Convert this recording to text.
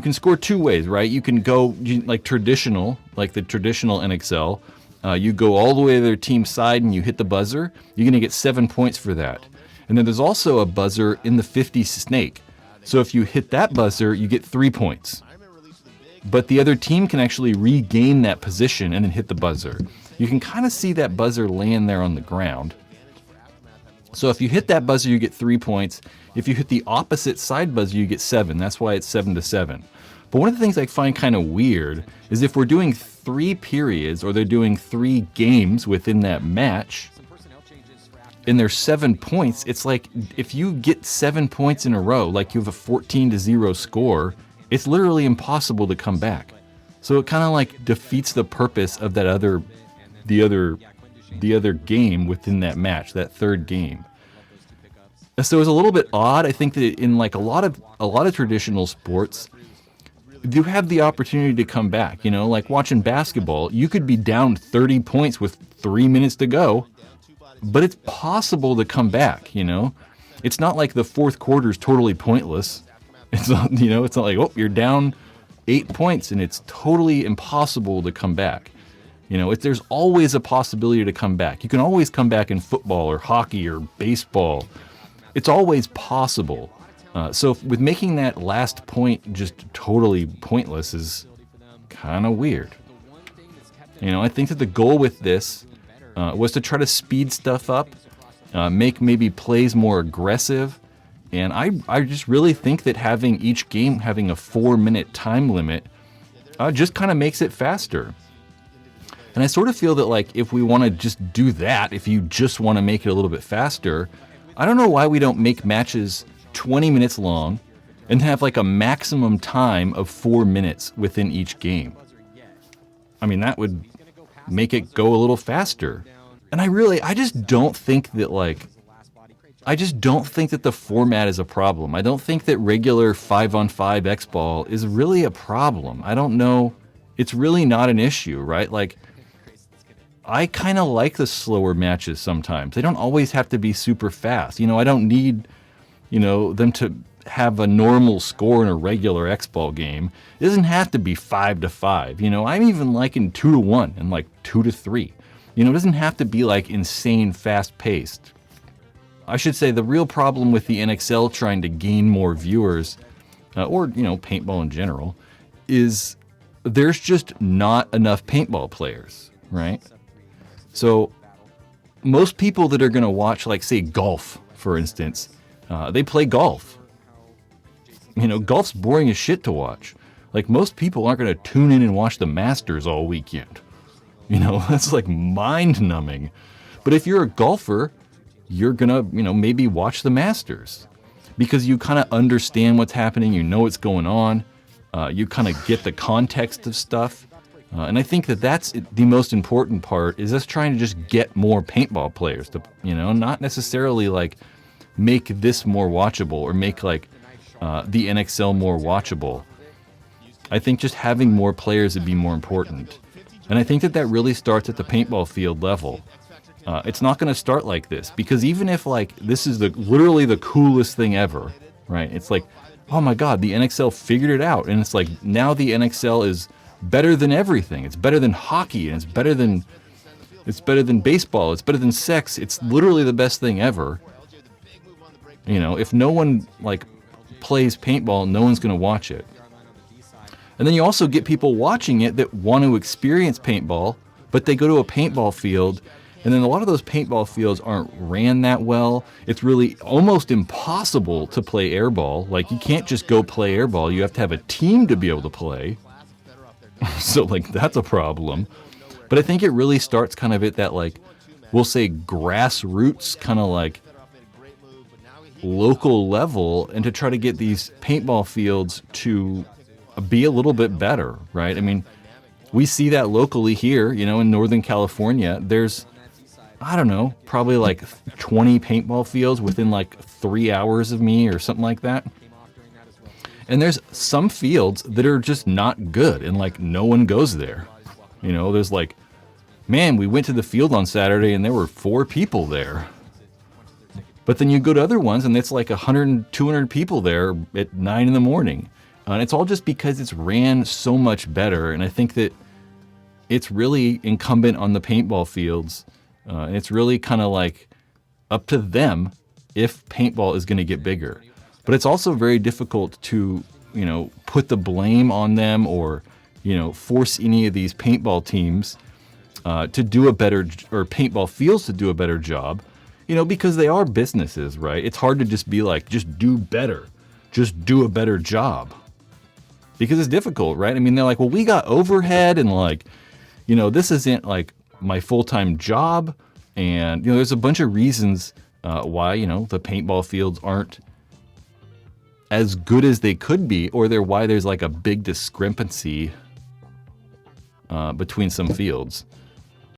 You can score two ways, right? You can go like traditional, like the traditional NXL. You go all the way to their team side and you hit the buzzer. You're going to get 7 points for that. And then there's also a buzzer in the 50 snake. So if you hit that buzzer, you get 3 points. But the other team can actually regain that position and then hit the buzzer. You can kind of see that buzzer laying there on the ground. So if you hit that buzzer, you get 3 points. If you hit the opposite side buzzer, you get 7. That's why it's 7-7. But one of the things I find kind of weird is if we're doing 3 periods or they're doing 3 games within that match and there's 7 points, it's like if you get 7 points in a row, like you have a 14-0 score, it's literally impossible to come back. So it kind of like defeats the purpose of that the other game within that match, that third game. So it's a little bit odd. I think that in like a lot of traditional sports, you have the opportunity to come back. You know, like watching basketball, you could be down 30 points with 3 minutes to go, but it's possible to come back. You know, it's not like the fourth quarter is totally pointless. It's not, you know, it's not like, oh, you're down 8 points and it's totally impossible to come back. You know, there's always a possibility to come back. You can always come back in football or hockey or baseball. It's always possible. So with making that last point just totally pointless is kind of weird. You know, I think that the goal with this was to try to speed stuff up, make maybe plays more aggressive. And I just really think that having each game having a 4-minute time limit just kind of makes it faster. And I sort of feel that like if we want to just do that, if you just want to make it a little bit faster, I don't know why we don't make matches 20 minutes long and have like a maximum time of 4 minutes within each game. I mean, that would make it go a little faster. And I just don't think that the format is a problem. I don't think that regular 5-on-5 X-ball is really a problem. I don't know. It's really not an issue, right? Like, I kind of like the slower matches sometimes. They don't always have to be super fast. You know, I don't need, you know, them to have a normal score in a regular X-ball game. It doesn't have to be 5-5. You know, I'm even liking 2-1 and like 2-3. You know, it doesn't have to be like insane fast paced. I should say the real problem with the NXL trying to gain more viewers, or, you know, paintball in general, is there's just not enough paintball players, right? So most people that are going to watch, like, say, golf, for instance, they play golf. You know, golf's boring as shit to watch. Like, most people aren't going to tune in and watch the Masters all weekend. You know, that's like mind-numbing. But if you're a golfer, you're going to, you know, maybe watch the Masters because you kind of understand what's happening. You know what's going on. You kind of get the context of stuff. And I think that that's the most important part, is us trying to just get more paintball players to, you know, not necessarily like make this more watchable or make like the NXL more watchable. I think just having more players would be more important. And I think that that really starts at the paintball field level. It's not going to start like this, because even if like this is literally the coolest thing ever, right? It's like, oh my God, the NXL figured it out. And it's like, now the NXL is better than everything. It's better than hockey, and it's better than baseball. It's better than sex. It's literally the best thing ever. You know, if no one like plays paintball, no one's going to watch it. And then you also get people watching it that want to experience paintball, but they go to a paintball field, and then a lot of those paintball fields aren't ran that well. It's really almost impossible to play airball. Like, you can't just go play airball. You have to have a team to be able to play. So, like, that's a problem. But I think it really starts kind of at that, like, we'll say grassroots kind of like local level, and to try to get these paintball fields to be a little bit better, right? I mean, we see that locally here, you know, in Northern California. There's, I don't know, probably like 20 paintball fields within like 3 hours of me or something like that. And there's some fields that are just not good, and like no one goes there. You know, there's like, man, we went to the field on Saturday and there were 4 people there. But then you go to other ones and it's like 100, 200 people there at 9 in the morning. And it's all just because it's ran so much better. And I think that it's really incumbent on the paintball fields. And it's really kind of like up to them if paintball is going to get bigger. But it's also very difficult to, put the blame on them or, force any of these paintball teams to do a better, or paintball fields to do a better job, because they are businesses, right? It's hard to just be like, just do better, just do a better job. Because it's difficult, right? I mean, they're like, well, we got overhead and like, this isn't like my full-time job. And, there's a bunch of reasons why, the paintball fields aren't as good as they could be, or why there's like a big discrepancy between some fields.